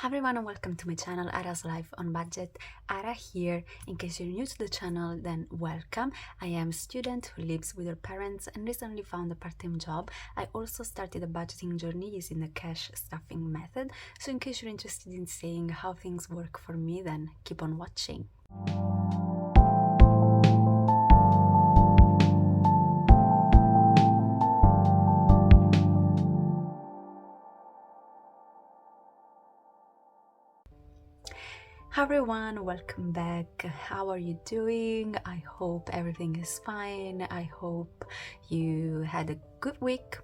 Hi everyone and welcome to my channel Ara's Life on Budget. Ara here. In case you're new to the channel, then welcome. I am a student who lives with her parents and recently found a part-time job. I also started a budgeting journey using the cash stuffing method. So in case you're interested in seeing how things work for me, then keep on watching. Hi everyone, welcome back. How are you doing? I hope everything is fine. I hope you had a good week.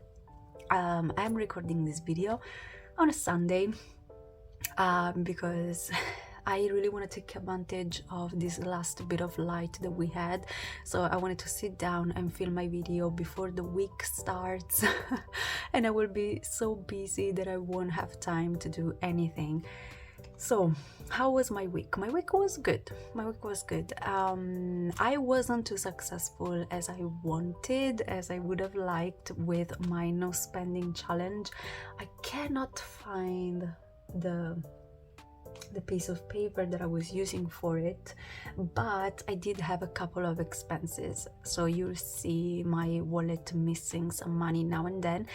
I'm recording this video on a Sunday because I really want to take advantage of this last bit of light that we had. So I wanted to sit down and film my video before the week starts and I will be so busy that I won't have time to do anything. So, how was my week? My week was good. I wasn't too successful as I wanted, as I would have liked with my no spending challenge. I cannot find the piece of paper that I was using for it, but I did have a couple of expenses. So you'll see my wallet missing some money now and then,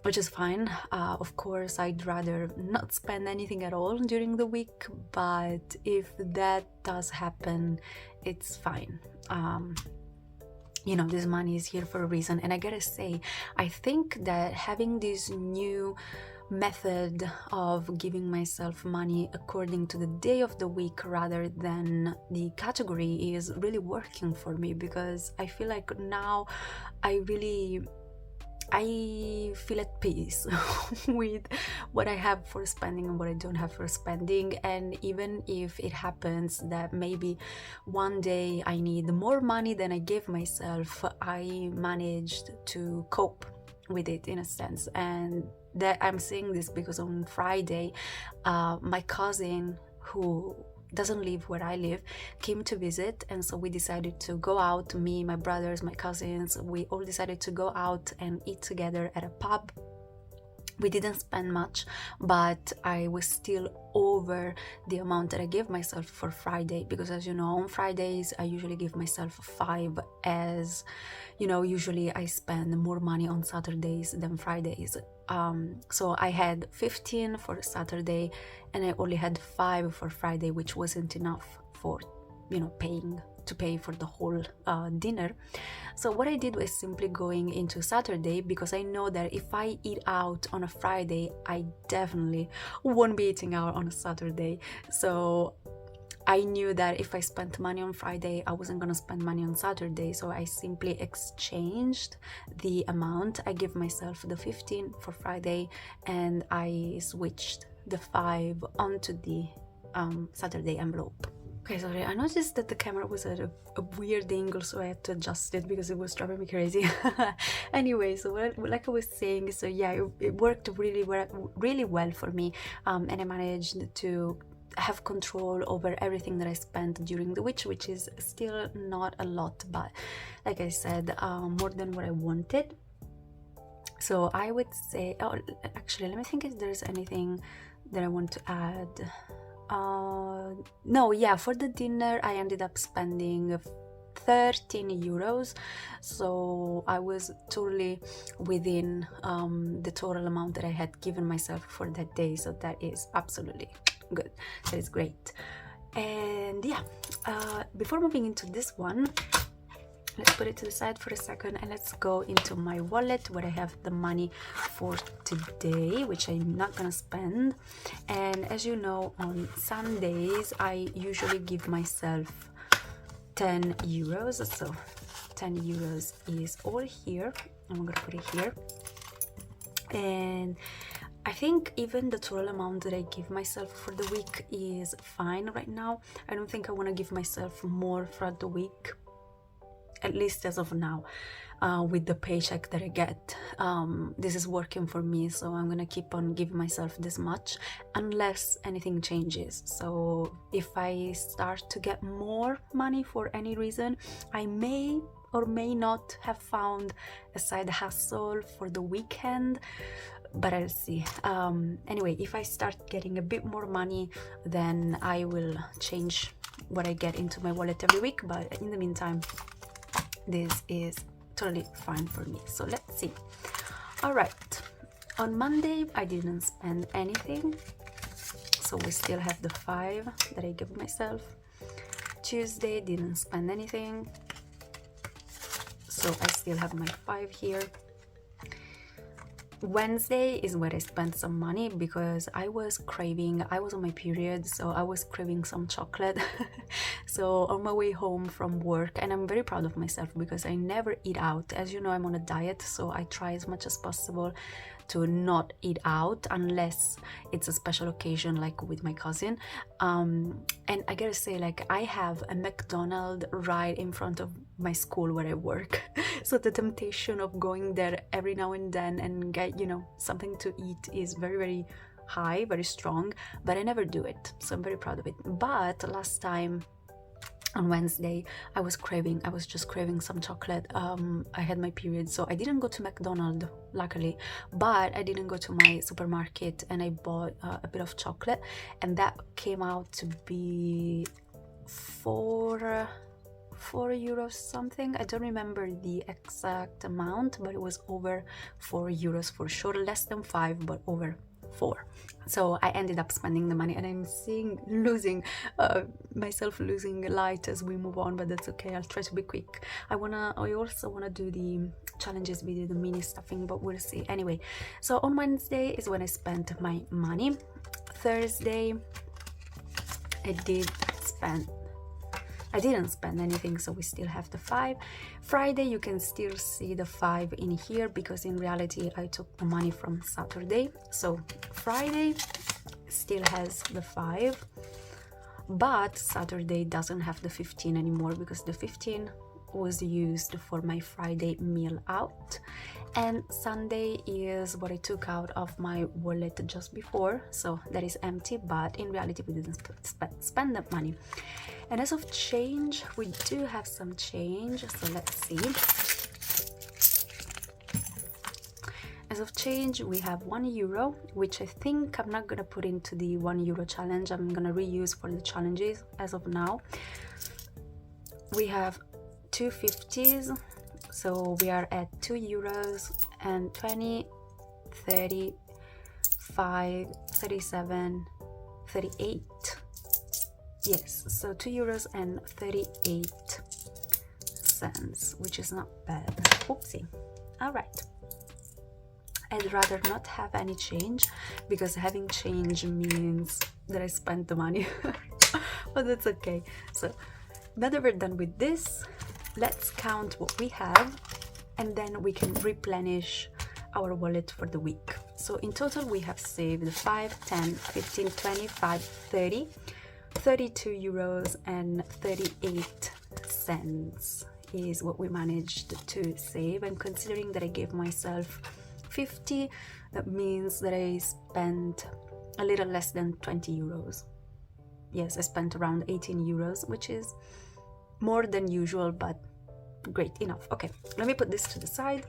which is fine. Of course, I'd rather not spend anything at all during the week, but if that does happen, it's fine. You know, this money is here for a reason. And I gotta say, I think that having this new method of giving myself money according to the day of the week rather than the category is really working for me, because I feel like now I feel at peace with what I have for spending and what I don't have for spending. And even if it happens that maybe one day I need more money than I gave myself, I managed to cope with it in a sense. And that I'm saying this because on Friday, my cousin, who doesn't live where I live, came to visit, and so we decided to go out, me, my brothers, my cousins, we all decided to go out and eat together at a pub. We didn't spend much, but I was still over the amount that I gave myself for Friday, because as you know, on Fridays I usually give myself 5, as you know, usually I spend more money on Saturdays than Fridays. So I had 15 for Saturday and I only had 5 for Friday, which wasn't enough for, you know, pay for the whole dinner. So what I did was simply going into Saturday, because I know that if I eat out on a Friday, I definitely won't be eating out on a Saturday. So I knew that if I spent money on Friday, I wasn't gonna spend money on Saturday. So I simply exchanged the amount. I gave myself the 15 for Friday and I switched the 5 onto the Saturday envelope. Okay, sorry, I noticed that the camera was at a weird angle, so I had to adjust it because it was driving me crazy. Anyway, so like I was saying, so yeah, it worked really well for me, and I managed to have control over everything that I spent during the week, which is still not a lot, but like I said, more than what I wanted. So I would say, oh, actually, let me think if there's anything that I want to add. No, yeah, for the dinner I ended up spending 13 euros, so I was totally within the total amount that I had given myself for that day, so that is absolutely good. That is great. And yeah, before moving into this one, let's put it to the side for a second and let's go into my wallet where I have the money for today, which I'm not gonna spend. And as you know, on Sundays I usually give myself 10 euros, so 10 euros is all here. I'm gonna put it here, and I think even the total amount that I give myself for the week is fine right now. I don't think I want to give myself more throughout the week, at least as of now. With the paycheck that I get, this is working for me, so I'm gonna keep on giving myself this much unless anything changes. So if I start to get more money for any reason, I may or may not have found a side hustle for the weekend. but I'll see. Anyway, if I start getting a bit more money, then I will change what I get into my wallet every week, but in the meantime, this is totally fine for me. So let's see. All right, on Monday I didn't spend anything, so we still have the 5 that I gave myself. Tuesday didn't spend anything, so I still have my 5 here. Wednesday is where I spent some money because I was on my period, so I was craving some chocolate. So on my way home from work, and I'm very proud of myself because I never eat out. As you know, I'm on a diet, so I try as much as possible to not eat out unless it's a special occasion like with my cousin. And I gotta say, like, I have a McDonald's right in front of my school where I work. So the temptation of going there every now and then and get, you know, something to eat is very, very high, very strong, but I never do it. So I'm very proud of it. But last time on Wednesday, I was just craving some chocolate. I had my period, so I didn't go to McDonald's, luckily, but I didn't go to my supermarket, and I bought a bit of chocolate, and that came out to be 4 euros something. I don't remember the exact amount, but it was over 4 euros for sure. Less than 5, but over 4. So I ended up spending the money, and I'm losing myself losing light as we move on, but that's okay. I'll try to be quick. I also wanna do the challenges video, the mini stuffing, but we'll see. Anyway, so on Wednesday is when I spent my money. Thursday I didn't spend anything, so we still have the 5. Friday, you can still see the 5 in here because in reality I took the money from Saturday. So Friday still has the 5, but Saturday doesn't have the 15 anymore because the 15 was used for my Friday meal out, and Sunday is what I took out of my wallet just before, so that is empty, but in reality we didn't spend that money. And as of change, we do have some change, so let's see. As of change, we have 1 euro, which I think I'm not gonna put into the 1 euro challenge. I'm gonna reuse for the challenges as of now. We have 2 50s, so we are at 2 euros and 20, 35, 37, 38. Yes, so 2 euros and 38 cents, which is not bad. Oopsie. All right. I'd rather not have any change because having change means that I spent the money, but that's okay. So now that we're done with this, let's count what we have, and then we can replenish our wallet for the week. So in total, we have saved 5, 10, 15, 25, 30, 32 euros and 38 cents is what we managed to save. And considering that I gave myself 50, that means that I spent a little less than 20 euros. Yes, I spent around 18 euros, which is more than usual, but great enough. Okay, let me put this to the side,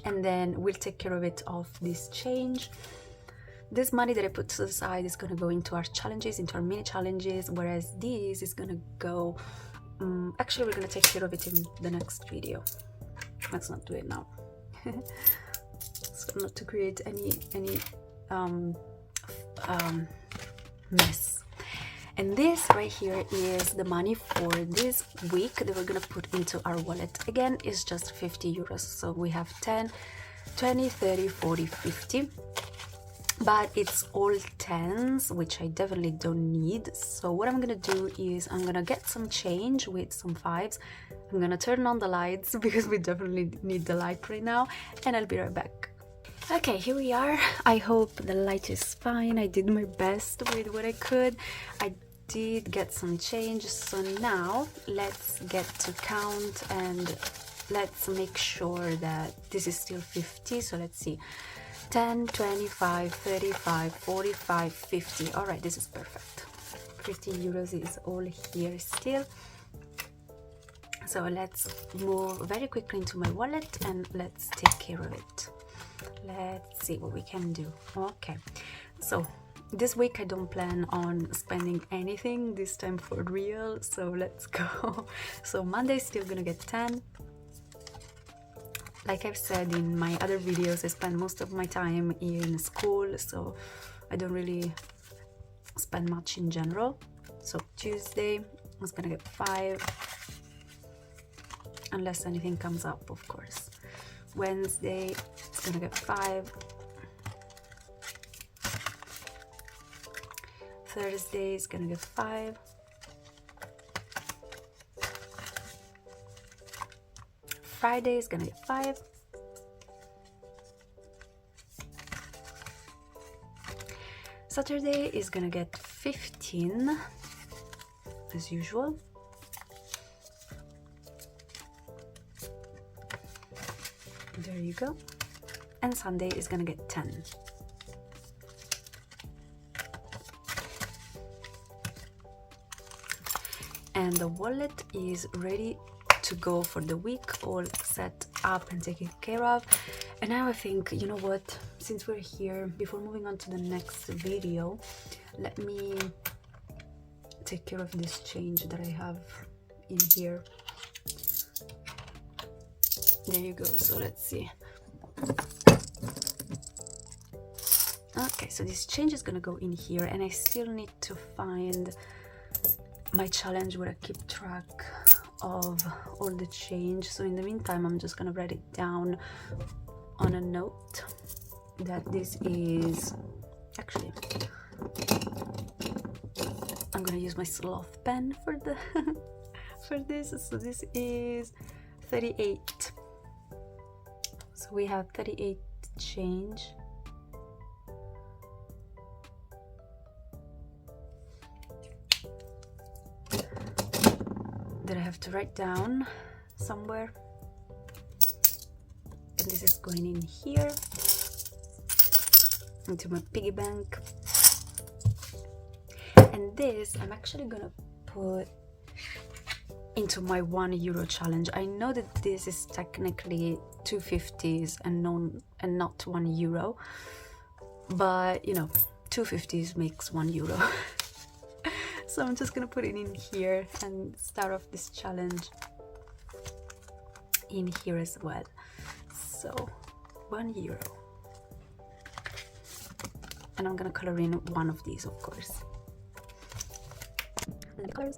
and then we'll take care of it of this change. This money that I put to the side is going to go into our challenges, into our mini challenges, whereas this is going to go actually we're going to take care of it in the next video. Let's not do it now. So not to create any mess. And this right here is the money for this week that we're gonna put into our wallet. Again, it's just 50 euros. So we have 10, 20, 30, 40, 50. But it's all 10s, which I definitely don't need. So what I'm gonna do is I'm gonna get some change with some 5s. I'm gonna turn on the lights because we definitely need the light right now, and I'll be right back. Okay, here we are. I hope the light is fine. I did my best with what I could. I did get some change, so now let's get to count and let's make sure that this is still 50. So let's see, 10, 25, 35, 45, 50. All right, this is perfect. 50 euros is all here still. So let's move very quickly into my wallet and let's take care of it. let's see what we can do. Okay, so this week I don't plan on spending anything this time for real, so let's go. So Monday is still gonna get 10. Like I've said in my other videos, I spend most of my time in school, so I don't really spend much in general. So Tuesday is gonna get 5, unless anything comes up, of course. Wednesday is gonna get 5. Thursday is gonna get 5. Friday is gonna get 5. Saturday is gonna get 15, as usual. There you go. And Sunday is gonna get 10. And the wallet is ready to go for the week, all set up and taken care of. And now I think, you know what, since we're here, before moving on to the next video, let me take care of this change that I have in here. There you go. So let's see. Okay, so this change is gonna go in here, and I still need to find my challenge where I keep track of all the change. So in the meantime, I'm just gonna write it down on a note that this is actually, I'm gonna use my sloth pen for the for this. So this is 38. So we have 38 change. That I have to write down somewhere. And this is going in here into my piggy bank. And this I'm actually gonna put into my €1 challenge. I know that this is technically 250s and not €1, but you know, 250s makes €1. So I'm just gonna put it in here and start off this challenge in here as well. So €1, and I'm gonna color in one of these, of course. And the colors.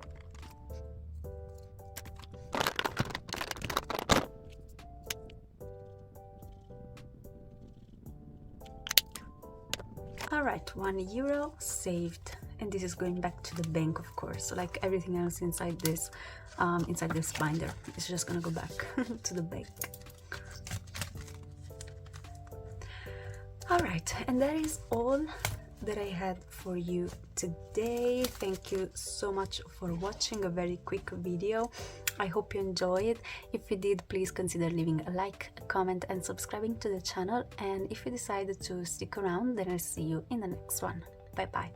All right, €1 saved, and this is going back to the bank, of course. So like everything else inside this binder, it's just gonna go back to the bank. All right, and that is all that I had for you today. Thank you so much for watching a very quick video. I hope you enjoyed. If you did, please consider leaving a like, a comment, and subscribing to the channel. And if you decided to stick around, then I'll see you in the next one. Bye bye.